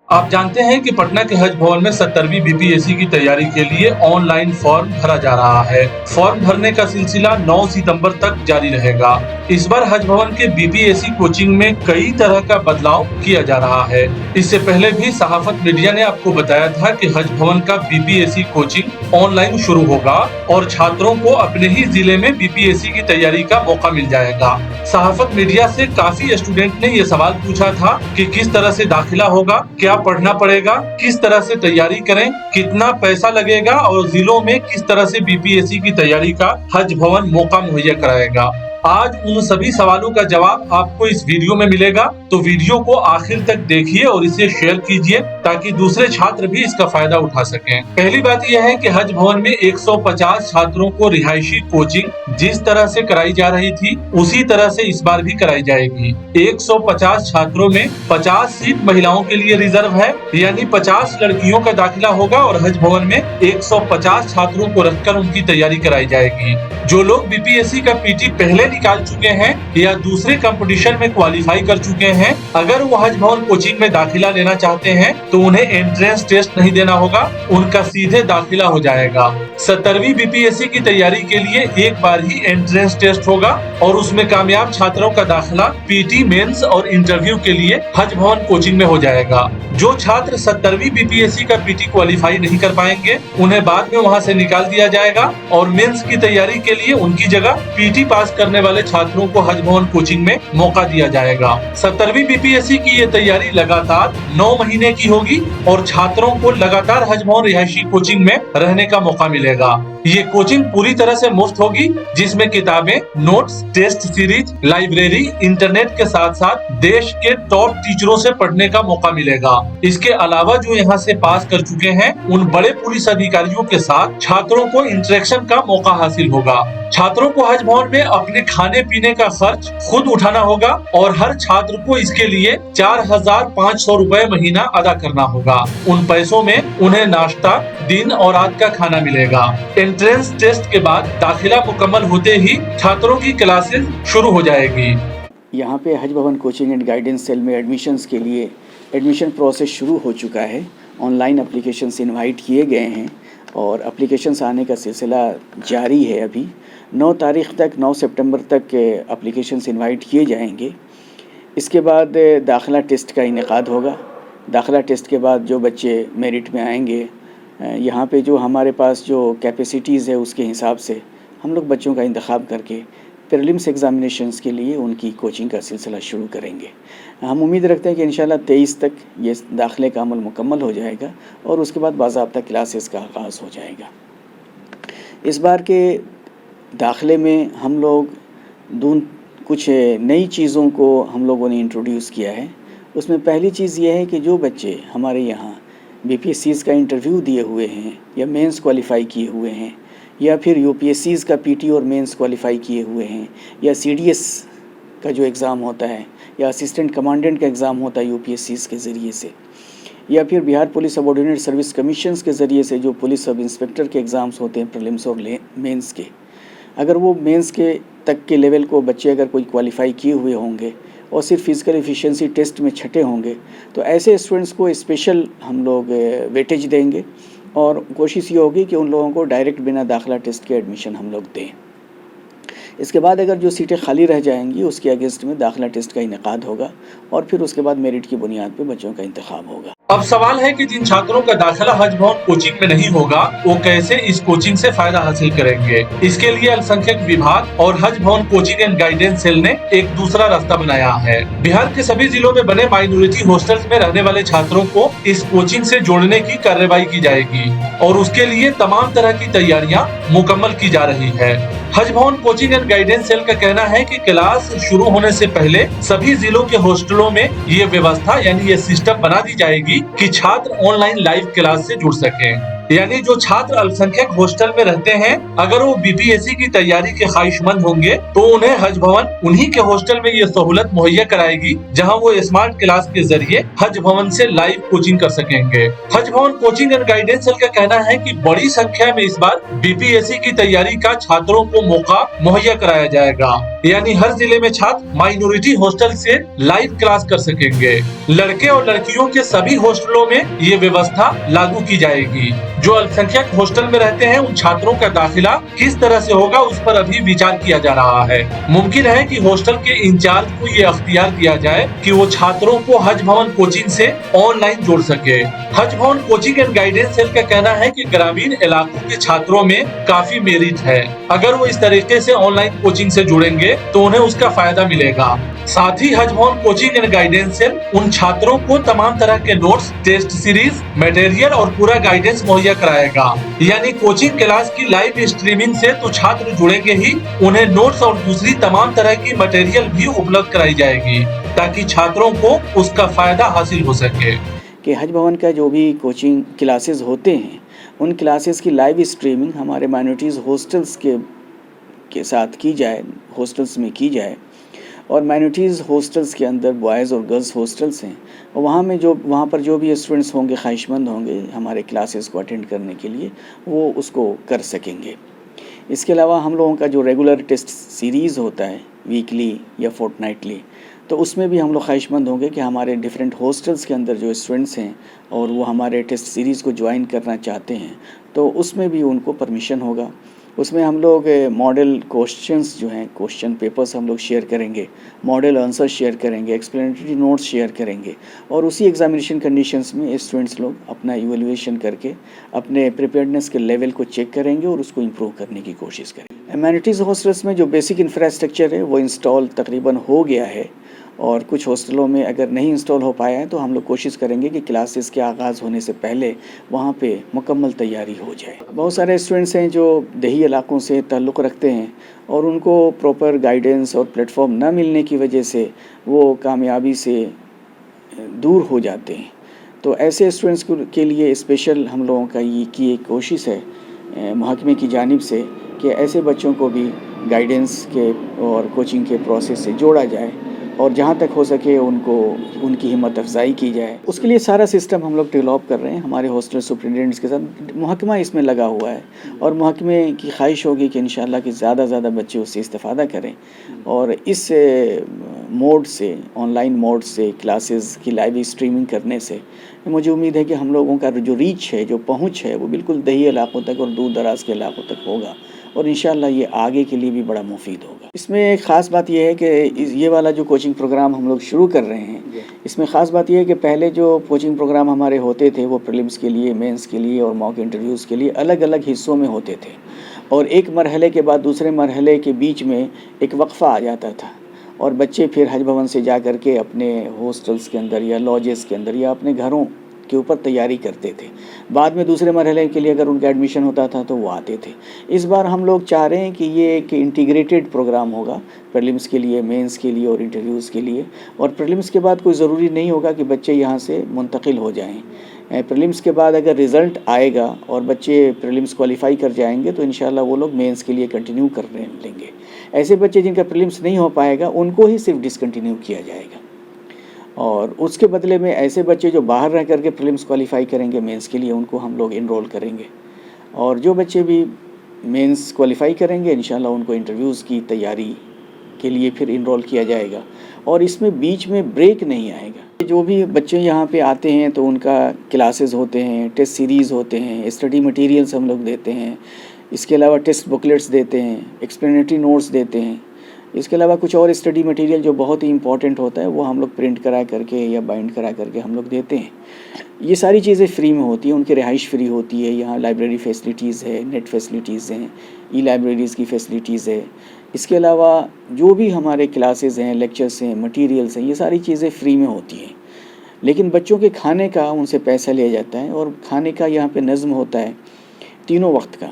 आप जानते हैं कि पटना के हज भवन में 70वीं बीपीएससी की तैयारी के लिए ऑनलाइन फॉर्म भरा जा रहा है। फॉर्म भरने का सिलसिला 9 सितंबर तक जारी रहेगा। इस बार हज भवन के बीपीएससी कोचिंग में कई तरह का बदलाव किया जा रहा है। इससे पहले भी सहाफत मीडिया ने आपको बताया था कि हज भवन का बीपीएससी कोचिंग ऑनलाइन शुरू होगा और छात्रों को अपने ही जिले में बीपीएससी की तैयारी का मौका मिल जाएगा। सहाफत मीडिया से काफी स्टूडेंट ने ये सवाल पूछा था कि किस तरह से दाखिला होगा, क्या पढ़ना पड़ेगा, किस तरह से तैयारी करें, कितना पैसा लगेगा और जिलों में किस तरह से बीपीएससी की तैयारी का हज भवन मौका मुहैया कराएगा। आज उन सभी सवालों का जवाब आपको इस वीडियो में मिलेगा, तो वीडियो को आखिर तक देखिए और इसे शेयर कीजिए ताकि दूसरे छात्र भी इसका फायदा उठा सकें। पहली बात यह है कि हज भवन में 150 छात्रों को रिहायशी कोचिंग जिस तरह से कराई जा रही थी उसी तरह से इस बार भी कराई जाएगी। 150 छात्रों में 50 सीट महिलाओं के लिए रिजर्व है, यानी 50 लड़कियों का दाखिला होगा और हज भवन में 150 छात्रों को रखकर उनकी तैयारी कराई जाएगी। जो लोग बीपीएससी का पीटी पहले निकाल चुके हैं या दूसरे कंपटीशन में क्वालिफाई कर चुके हैं, अगर वो हज भवन कोचिंग में दाखिला लेना चाहते हैं तो उन्हें एंट्रेंस टेस्ट नहीं देना होगा, उनका सीधे दाखिला हो जाएगा। 70वीं बीपीएससी की तैयारी के लिए एक बार ही एंट्रेंस टेस्ट होगा और उसमें कामयाब छात्रों का दाखिला पीटी, मेंस और इंटरव्यू के लिए हज भवन कोचिंग में हो जाएगा। जो छात्र 70वीं बीपीएससी का पीटी क्वालिफाई नहीं कर पाएंगे उन्हें बाद में वहां से निकाल दिया जाएगा और मेंस की तैयारी के लिए उनकी जगह पीटी पास करने वाले छात्रों को हज भवन कोचिंग में मौका दिया जाएगा। 70वीं बीपीएससी की ये तैयारी लगातार 9 महीने की होगी और छात्रों को लगातार हज भवन रिहायशी कोचिंग में रहने का मौका मिलेगा। ये कोचिंग पूरी तरह से मुफ्त होगी, जिसमें किताबें, notes, test series, library, internet के साथ साथ देश के टॉप टीचरों से पढ़ने का मौका मिलेगा। इसके अलावा जो यहाँ से पास कर चुके हैं उन बड़े पुलिस अधिकारियों के साथ छात्रों को इंटरेक्शन का मौका हासिल होगा। छात्रों को हज भवन में अपने खाने पीने का खर्च खुद उठाना होगा और हर छात्र को इसके लिए 4500 रुपए महीना अदा करना होगा। उन पैसों में उन्हें नाश्ता, दिन और रात का खाना मिलेगा। एंट्रेंस टेस्ट के बाद दाखिला मुकम्मल होते ही छात्रों की क्लासेस शुरू हो जाएगी। यहाँ पे Haj Bhavan coaching and guidance cell में एडमिशन्स के लिए एडमिशन प्रोसेस शुरू हो चुका है। ऑनलाइन एप्लीकेशंस इनवाइट किए गए हैं और एप्लीकेशंस आने का सिलसिला जारी है। अभी 9 तारीख़ तक, 9 सितंबर तक एप्लीकेशंस इनवाइट किए जाएंगे। इसके बाद दाखिला टेस्ट का इनेकाद होगा। दाखिला टेस्ट के बाद जो बच्चे मेरिट में आएंगे, यहाँ पे जो हमारे पास जो कैपेसिटीज़ है उसके हिसाब से हम लोग बच्चों का इंतखाब करके प्रीलिम्स एग्ज़ामिनेशंस के लिए उनकी कोचिंग का सिलसिला शुरू करेंगे। हम उम्मीद रखते हैं कि इंशाल्लाह 23 तक ये दाखिले का अमल मुकम्मल हो जाएगा और उसके बाद बाज़ाब्ता क्लासेस का आगाज़ हो जाएगा। इस बार के दाखिले में हम लोग कुछ नई चीज़ों को हम लोगों ने इंट्रोड्यूस किया है। उसमें पहली चीज़ ये है कि जो बच्चे हमारे यहाँ बीपीएससीज़ का इंटरव्यू दिए हुए हैं या मेंस क्वालिफ़ाई किए हुए हैं या फिर यूपीएससीज़ का पीटी और मेंस क्वालिफ़ाई किए हुए हैं या सीडीएस का जो एग्ज़ाम होता है या असिस्टेंट कमांडेंट का एग्ज़ाम होता है यूपीएससीज़ के ज़रिए से, या फिर Bihar police subordinate service commissions के ज़रिए से जो पुलिस सब इंस्पेक्टर के एग्ज़ाम्स होते हैं प्रीलिम्स और मेंस के, अगर वो मेंस के तक के लेवल को बच्चे अगर कोई क्वालिफ़ाई किए हुए होंगे और सिर्फ फिज़िकल एफिशिएंसी टेस्ट में छठे होंगे तो ऐसे स्टूडेंट्स को स्पेशल हम लोग वेटेज देंगे और कोशिश ये होगी कि उन लोगों को डायरेक्ट बिना दाखिला टेस्ट के एडमिशन हम लोग दें। इसके बाद अगर जो सीटें खाली रह जाएंगी उसके अगेंस्ट में दाखिला टेस्ट का इनेकाद होगा और फिर उसके बाद मेरिट की बुनियाद पर बच्चों का इंतखाब होगा। अब सवाल है कि जिन छात्रों का दाखिला हज भवन कोचिंग में नहीं होगा वो कैसे इस कोचिंग से फायदा हासिल करेंगे। इसके लिए अल्पसंख्यक विभाग और Haj Bhavan coaching and guidance cell ने एक दूसरा रास्ता बनाया है। बिहार के सभी जिलों में बने माइनॉरिटी हॉस्टल्स में रहने वाले छात्रों को इस कोचिंग से जोड़ने की कार्रवाई की जाएगी और उसके लिए तमाम तरह की तैयारियां मुकम्मल की जा रही है। Haj Bhavan coaching and guidance cell का कहना है कि क्लास शुरू होने से पहले सभी जिलों के हॉस्टलों में ये व्यवस्था यानी ये सिस्टम बना दी जाएगी कि छात्र ऑनलाइन लाइव क्लास से जुड़ सकें। यानी जो छात्र अल्पसंख्यक हॉस्टल में रहते हैं, अगर वो बीपीएससी की तैयारी के ख्वाहिशमंद होंगे तो उन्हें हज भवन उन्हीं के हॉस्टल में ये सहूलत मुहैया कराएगी, जहां वो स्मार्ट क्लास के जरिए हज भवन से लाइव कोचिंग कर सकेंगे। Haj Bhavan coaching and guidance cell का कहना है कि बड़ी संख्या में इस बार बीपीएससी की तैयारी का छात्रों को मौका मुहैया कराया जाएगा, यानी हर जिले में छात्र माइनॉरिटी हॉस्टल से लाइव क्लास कर सकेंगे। लड़के और लड़कियों के सभी हॉस्टलों में ये व्यवस्था लागू की जाएगी। जो अल्पसंख्यक हॉस्टल में रहते हैं उन छात्रों का दाखिला किस तरह से होगा उस पर अभी विचार किया जा रहा है। मुमकिन है कि हॉस्टल के इंचार्ज को ये अख्तियार दिया जाए कि वो छात्रों को हज भवन कोचिंग से ऑनलाइन जोड़ सके। Haj Bhavan coaching and guidance cell का कहना है कि ग्रामीण इलाकों के छात्रों में काफी मेरिट है। अगर वो इस तरीके से ऑनलाइन कोचिंग से जुड़ेंगे तो उन्हें उसका फायदा मिलेगा। साथ ही Haj Bhavan coaching and guidance cell उन छात्रों को तमाम तरह के नोट्स, टेस्ट सीरीज, मटेरियल और पूरा गाइडेंस मुहैया कराएगा। यानी कोचिंग क्लास की लाइव स्ट्रीमिंग से तो छात्र जुड़ेंगे ही, उन्हें नोट्स और दूसरी तमाम तरह की मटेरियल भी उपलब्ध कराई जाएगी ताकि छात्रों को उसका फायदा हासिल हो सके। कि हज भवन का जो भी कोचिंग क्लासेस होते हैं उन क्लासेस की लाइव स्ट्रीमिंग हमारे माइनॉरिटीज़ हॉस्टल्स के साथ की जाए, हॉस्टल्स में की जाए। और माइनॉरिटीज़ हॉस्टल्स के अंदर बॉयज़ और गर्ल्स हॉस्टल्स हैं और वहाँ पर जो भी स्टूडेंट्स होंगे, ख्वाहिशमंद होंगे हमारे क्लासेस को अटेंड करने के लिए, वो उसको कर सकेंगे। इसके अलावा हम लोगों का जो रेगुलर टेस्ट सीरीज़ होता है वीकली या फोर्टनाइटली, तो उसमें भी हम लोग ख्वाहिशमंद होंगे कि हमारे डिफरेंट हॉस्टल्स के अंदर जो स्टूडेंट्स हैं और वो हमारे टेस्ट सीरीज़ को ज्वाइन करना चाहते हैं तो उसमें भी उनको परमिशन होगा। उसमें हम लोग मॉडल क्वेश्चंस जो हैं, क्वेश्चन पेपर्स हम लोग शेयर करेंगे, मॉडल आंसर शेयर करेंगे, एक्सप्लेनेटरी नोट्स शेयर करेंगे और उसी एग्जामिनेशन कंडीशंस में स्टूडेंट्स लोग अपना इवैल्यूएशन करके अपने प्रिपेयर्डनेस के लेवल को चेक करेंगे और उसको इम्प्रूव करने की कोशिश करेंगे। एमिनिटीज़ हॉस्टल्स में जो बेसिक इंफ्रास्ट्रक्चर है वो इंस्टॉल तकरीबन हो गया है और कुछ हॉस्टलों में अगर नहीं इंस्टॉल हो पाया है तो हम लोग कोशिश करेंगे कि क्लासेस के आगाज़ होने से पहले वहाँ पे मुकम्मल तैयारी हो जाए। बहुत सारे स्टूडेंट्स हैं जो देही इलाकों से ताल्लुक़ रखते हैं और उनको प्रॉपर गाइडेंस और प्लेटफॉर्म न मिलने की वजह से वो कामयाबी से दूर हो जाते हैं। तो ऐसे स्टूडेंट्स के लिए स्पेशल हम लोगों का ये एक कोशिश है महकमे की जानिब से कि ऐसे बच्चों को भी गाइडेंस के और कोचिंग के प्रोसेस से जोड़ा जाए और जहाँ तक हो सके उनकी हिम्मत अफजाई की जाए। उसके लिए सारा सिस्टम हम लोग डेवलप कर रहे हैं हमारे हॉस्टल सुपरिटेंडेंट्स के साथ। महकमा इसमें लगा हुआ है और महकमे की ख्वाहिश होगी कि इंशाअल्लाह कि ज़्यादा से ज़्यादा बच्चे उससे इस्तेफ़ादा करें और इस मोड से, ऑनलाइन मोड से क्लासेस की लाइव स्ट्रीमिंग करने से मुझे उम्मीद है कि हम लोगों का जो रीच है, जो पहुँच है, वो बिल्कुल दही इलाकों तक और दूर दराज के इलाकों तक होगा और इंशाअल्लाह ये आगे के लिए भी बड़ा मुफीद होगा। इसमें एक ख़ास बात यह है कि ये वाला जो कोचिंग प्रोग्राम हम लोग शुरू कर रहे हैं, इसमें ख़ास बात यह है कि पहले जो कोचिंग प्रोग्राम हमारे होते थे वो प्रीलिम्स के लिए, मेंस के लिए और मॉक इंटरव्यूज़ के लिए अलग अलग हिस्सों में होते थे और एक मरहले के बाद दूसरे मरहले के बीच में एक वक्फ़ा आ जाता था और बच्चे फिर हज भवन से जा कर के अपने हॉस्टल्स के अंदर या लॉजेस के अंदर या अपने घरों के ऊपर तैयारी करते थे। बाद में दूसरे मरहले के लिए अगर उनका एडमिशन होता था तो वो आते थे। इस बार हम लोग चाह रहे हैं कि ये एक इंटीग्रेटेड प्रोग्राम होगा प्रीलिम्स के लिए, मेंस के लिए और इंटरव्यूज़ के लिए। और प्रीलिम्स के बाद कोई ज़रूरी नहीं होगा कि बच्चे यहाँ से मुंतकिल हो जाएँ। प्रीलिम्स के बाद अगर रिज़ल्ट आएगा और बच्चे प्रीलिम्स क्वालिफाई कर जाएंगे तो इंशाल्लाह वो लोग मेंस के लिए कंटिन्यू कर लेंगे। ऐसे बच्चे जिनका प्रीलिम्स नहीं हो पाएगा उनको ही सिर्फ डिसकंटिन्यू किया जाएगा और उसके बदले में ऐसे बच्चे जो बाहर रह करके प्रीलिम्स क्वालिफाई करेंगे मेंस के लिए उनको हम लोग इनरोल करेंगे और जो बच्चे भी मेंस क्वालिफाई करेंगे इंशाल्लाह उनको इंटरव्यूज़ की तैयारी के लिए फिर इनरोल किया जाएगा और इसमें बीच में ब्रेक नहीं आएगा। जो भी बच्चे यहाँ पे आते हैं तो उनका क्लासेस होते हैं, टेस्ट सीरीज़ होते हैं, स्टडी मटेरियल्स हम लोग देते हैं, इसके अलावा टेस्ट बुकलेट्स देते हैं, एक्सप्लेनेटरी नोट्स देते हैं। इसके अलावा कुछ और स्टडी मटेरियल जो बहुत ही इंपॉर्टेंट होता है वो हम लोग प्रिंट करा करके या बाइंड करा करके हम लोग देते हैं। ये सारी चीज़ें फ्री में होती हैं, उनकी रिहाइश फ्री होती है। यहाँ लाइब्रेरी फैसिलिटीज़ है, नेट फैसिलिटीज़ हैं, ई लाइब्रेरीज़ की फैसिलिटीज़ है। इसके अलावा जो भी हमारे क्लासेस हैं, लेक्चर्स हैं, मटेरियल्स हैं, ये सारी चीज़ें फ्री में होती हैं। लेकिन बच्चों के खाने का उनसे पैसा लिया जाता है और खाने का यहाँ पे नज़्म होता है तीनों वक्त का।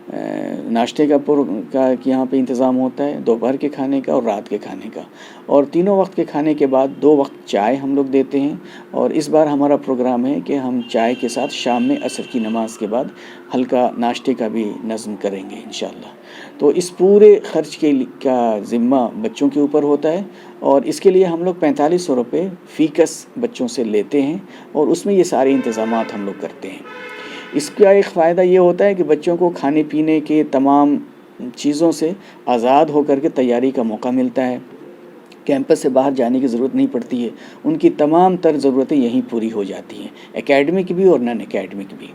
नाश्ते का यहाँ पे इंतज़ाम होता है, दोपहर के खाने का और रात के खाने का, और तीनों वक्त के खाने के बाद 2 वक्त चाय हम लोग देते हैं। और इस बार हमारा प्रोग्राम है कि हम चाय के साथ शाम में असर की नमाज के बाद हल्का नाश्ते का भी नज़्म करेंगे इंशाअल्लाह। तो इस पूरे खर्च का ज़िम्मा बच्चों के ऊपर होता है, और इसके लिए हम लोग 4500 रुपये फ़ीकस बच्चों से लेते हैं, और उसमें ये सारे इंतज़ामात हम लोग करते हैं। इसका एक फ़ायदा ये होता है कि बच्चों को खाने पीने के तमाम चीज़ों से आज़ाद होकर के तैयारी का मौका मिलता है। कैंपस से बाहर जाने की ज़रूरत नहीं पड़ती है, उनकी तमाम तर ज़रूरतें यहीं पूरी हो जाती हैं, एकेडमिक भी और नॉन एकेडमिक भी।